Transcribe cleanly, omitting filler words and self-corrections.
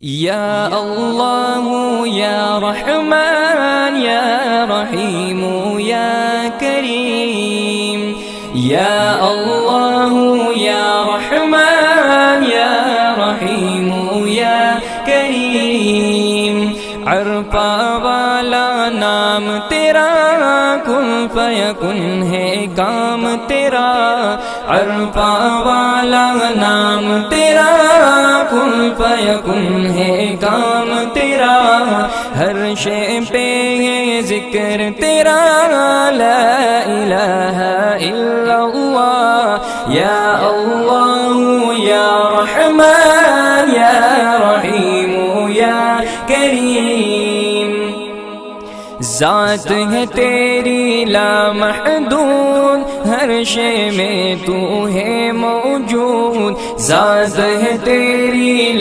یا اللہ یا رحمان یا رحیم یا کریم، یا اللہ یا رحمان یا رحیم یا کریم، عرفہ والا نام تیرا، کن فیکن ہے کام تیرا، عرفہ والا نام تیرا، کن فیکن ہے کام تیرا، ہر شے پہ ہے ذکر تیرا، لا الہ الا اللہ، یا اللہ یا رحمان یا رحیم یا کریم، ذات ہے تیری لامحدود، ہر شے میں تو ہے موجود، ذات ہے تیری